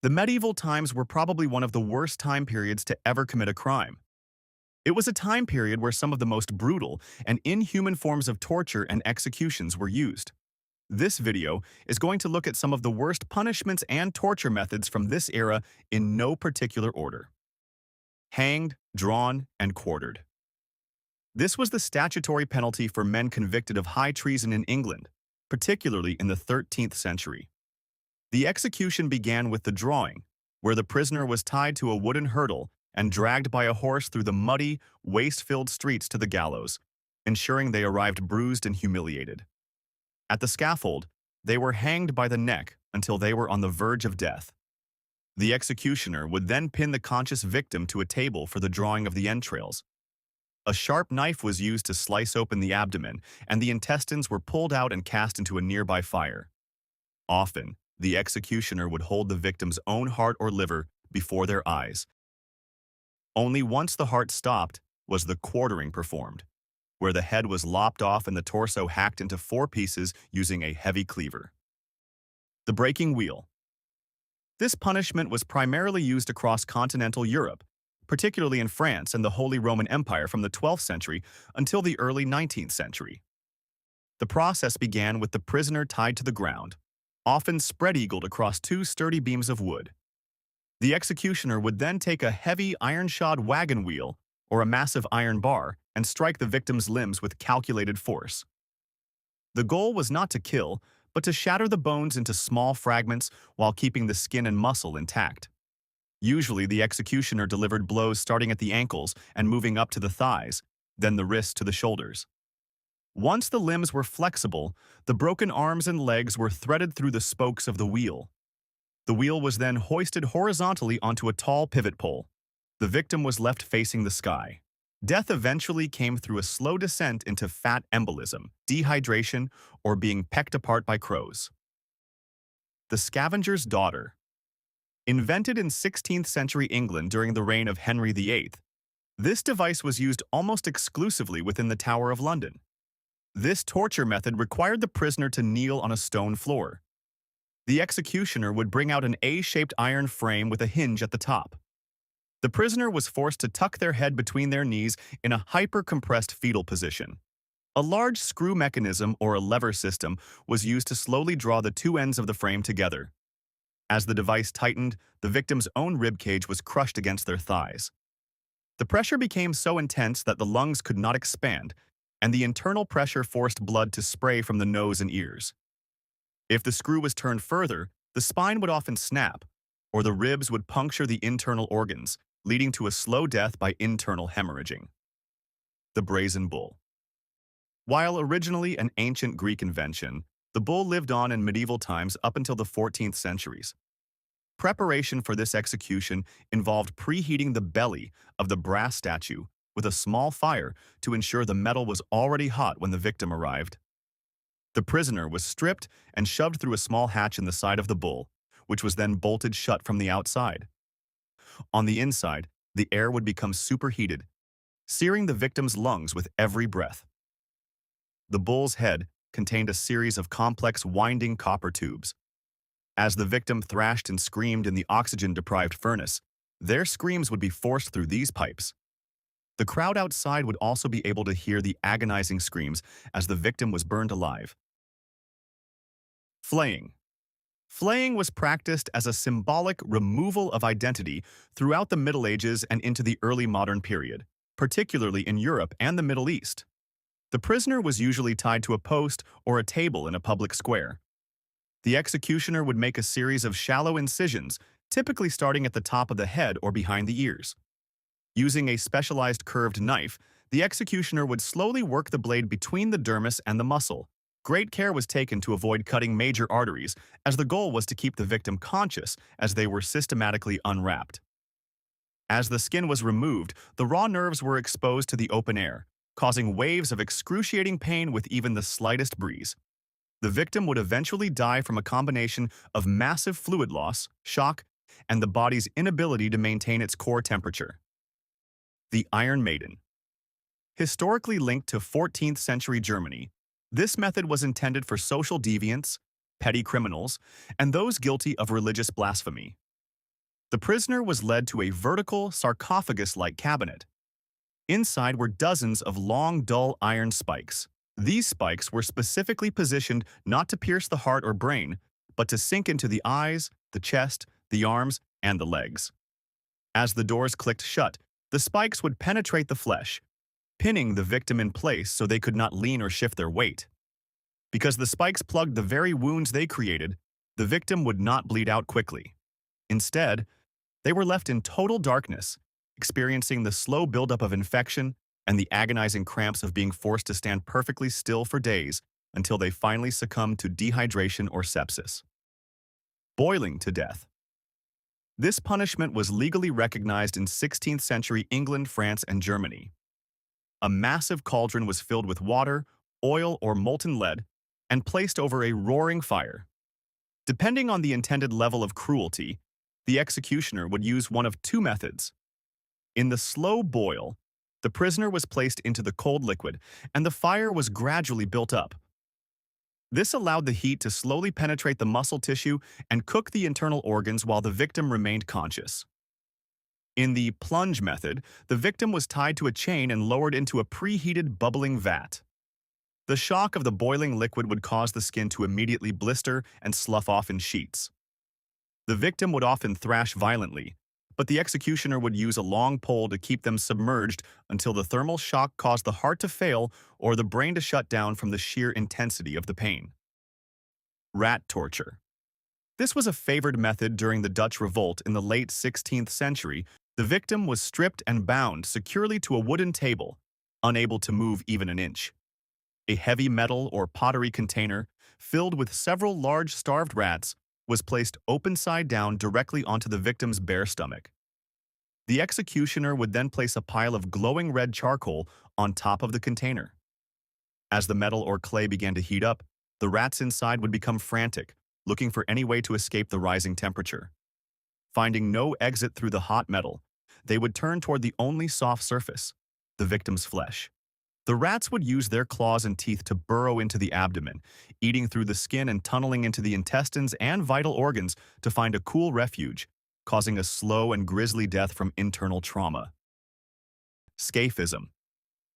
The medieval times were probably one of the worst time periods to ever commit a crime. It was a time period where some of the most brutal and inhuman forms of torture and executions were used. This video is going to look at some of the worst punishments and torture methods from this era in no particular order. Hanged, drawn, and quartered. This was the statutory penalty for men convicted of high treason in England, particularly in the 13th century. The execution began with the drawing, where the prisoner was tied to a wooden hurdle and dragged by a horse through the muddy, waste-filled streets to the gallows, ensuring they arrived bruised and humiliated. At the scaffold, they were hanged by the neck until they were on the verge of death. The executioner would then pin the conscious victim to a table for the drawing of the entrails. A sharp knife was used to slice open the abdomen, and the intestines were pulled out and cast into a nearby fire. Often, the executioner would hold the victim's own heart or liver before their eyes. Only once the heart stopped was the quartering performed, where the head was lopped off and the torso hacked into 4 pieces using a heavy cleaver. The breaking wheel. This punishment was primarily used across continental Europe, particularly in France and the Holy Roman Empire from the 12th century until the early 19th century. The process began with the prisoner tied to the ground, often spread-eagled across 2 sturdy beams of wood. The executioner would then take a heavy iron-shod wagon wheel or a massive iron bar and strike the victim's limbs with calculated force. The goal was not to kill, but to shatter the bones into small fragments while keeping the skin and muscle intact. Usually, the executioner delivered blows starting at the ankles and moving up to the thighs, then the wrists to the shoulders. Once the limbs were flexible, the broken arms and legs were threaded through the spokes of the wheel. The wheel was then hoisted horizontally onto a tall pivot pole. The victim was left facing the sky. Death eventually came through a slow descent into fat embolism, dehydration, or being pecked apart by crows. The scavenger's daughter. Invented in 16th century England during the reign of Henry VIII, this device was used almost exclusively within the Tower of London. This torture method required the prisoner to kneel on a stone floor. The executioner would bring out an A-shaped iron frame with a hinge at the top. The prisoner was forced to tuck their head between their knees in a hyper-compressed fetal position. A large screw mechanism or a lever system was used to slowly draw the 2 ends of the frame together. As the device tightened, the victim's own ribcage was crushed against their thighs. The pressure became so intense that the lungs could not expand, and the internal pressure forced blood to spray from the nose and ears. If the screw was turned further, the spine would often snap, or the ribs would puncture the internal organs, leading to a slow death by internal hemorrhaging. The brazen bull. While originally an ancient Greek invention, the bull lived on in medieval times up until the 14th centuries. Preparation for this execution involved preheating the belly of the brass statue with a small fire to ensure the metal was already hot when the victim arrived. The prisoner was stripped and shoved through a small hatch in the side of the bull, which was then bolted shut from the outside. On the inside, the air would become superheated, searing the victim's lungs with every breath. The bull's head contained a series of complex winding copper tubes. As the victim thrashed and screamed in the oxygen-deprived furnace, their screams would be forced through these pipes. The crowd outside would also be able to hear the agonizing screams as the victim was burned alive. Flaying. Flaying was practiced as a symbolic removal of identity throughout the Middle Ages and into the early modern period, particularly in Europe and the Middle East. The prisoner was usually tied to a post or a table in a public square. The executioner would make a series of shallow incisions, typically starting at the top of the head or behind the ears. Using a specialized curved knife, the executioner would slowly work the blade between the dermis and the muscle. Great care was taken to avoid cutting major arteries, as the goal was to keep the victim conscious as they were systematically unwrapped. As the skin was removed, the raw nerves were exposed to the open air, causing waves of excruciating pain with even the slightest breeze. The victim would eventually die from a combination of massive fluid loss, shock, and the body's inability to maintain its core temperature. The Iron Maiden. Historically linked to 14th century Germany, this method was intended for social deviants, petty criminals, and those guilty of religious blasphemy. The prisoner was led to a vertical, sarcophagus-like cabinet. Inside were dozens of long, dull iron spikes. These spikes were specifically positioned not to pierce the heart or brain, but to sink into the eyes, the chest, the arms, and the legs. As the doors clicked shut, the spikes would penetrate the flesh, pinning the victim in place so they could not lean or shift their weight. Because the spikes plugged the very wounds they created, the victim would not bleed out quickly. Instead, they were left in total darkness, experiencing the slow buildup of infection and the agonizing cramps of being forced to stand perfectly still for days until they finally succumbed to dehydration or sepsis. Boiling to death. This punishment was legally recognized in 16th century England, France, and Germany. A massive cauldron was filled with water, oil, or molten lead and placed over a roaring fire. Depending on the intended level of cruelty, the executioner would use one of two methods. In the slow boil, the prisoner was placed into the cold liquid, and the fire was gradually built up. This allowed the heat to slowly penetrate the muscle tissue and cook the internal organs while the victim remained conscious. In the plunge method, the victim was tied to a chain and lowered into a preheated, bubbling vat. The shock of the boiling liquid would cause the skin to immediately blister and slough off in sheets. The victim would often thrash violently, but the executioner would use a long pole to keep them submerged until the thermal shock caused the heart to fail or the brain to shut down from the sheer intensity of the pain. Rat torture. This was a favored method during the Dutch Revolt in the late 16th century. The victim was stripped and bound securely to a wooden table, unable to move even an inch. A heavy metal or pottery container, filled with several large starved rats, was placed open side down directly onto the victim's bare stomach. The executioner would then place a pile of glowing red charcoal on top of the container. As the metal or clay began to heat up, the rats inside would become frantic, looking for any way to escape the rising temperature. Finding no exit through the hot metal, they would turn toward the only soft surface, the victim's flesh. The rats would use their claws and teeth to burrow into the abdomen, eating through the skin and tunneling into the intestines and vital organs to find a cool refuge, causing a slow and grisly death from internal trauma. Scaphism.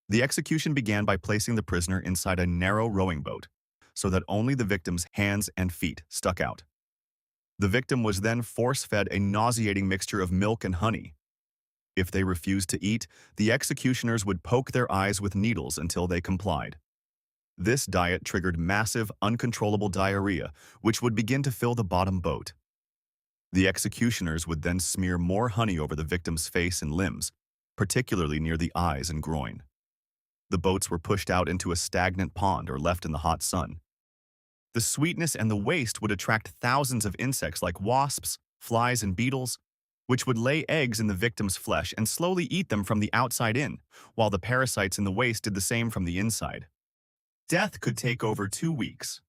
The execution began by placing the prisoner inside a narrow rowing boat, so that only the victim's hands and feet stuck out. The victim was then force-fed a nauseating mixture of milk and honey. If they refused to eat, the executioners would poke their eyes with needles until they complied. This diet triggered massive, uncontrollable diarrhea, which would begin to fill the bottom boat. The executioners would then smear more honey over the victim's face and limbs, particularly near the eyes and groin. The boats were pushed out into a stagnant pond or left in the hot sun. The sweetness and the waste would attract thousands of insects like wasps, flies, and beetles, which would lay eggs in the victim's flesh and slowly eat them from the outside in, while the parasites in the waste did the same from the inside. Death could take over 2 weeks.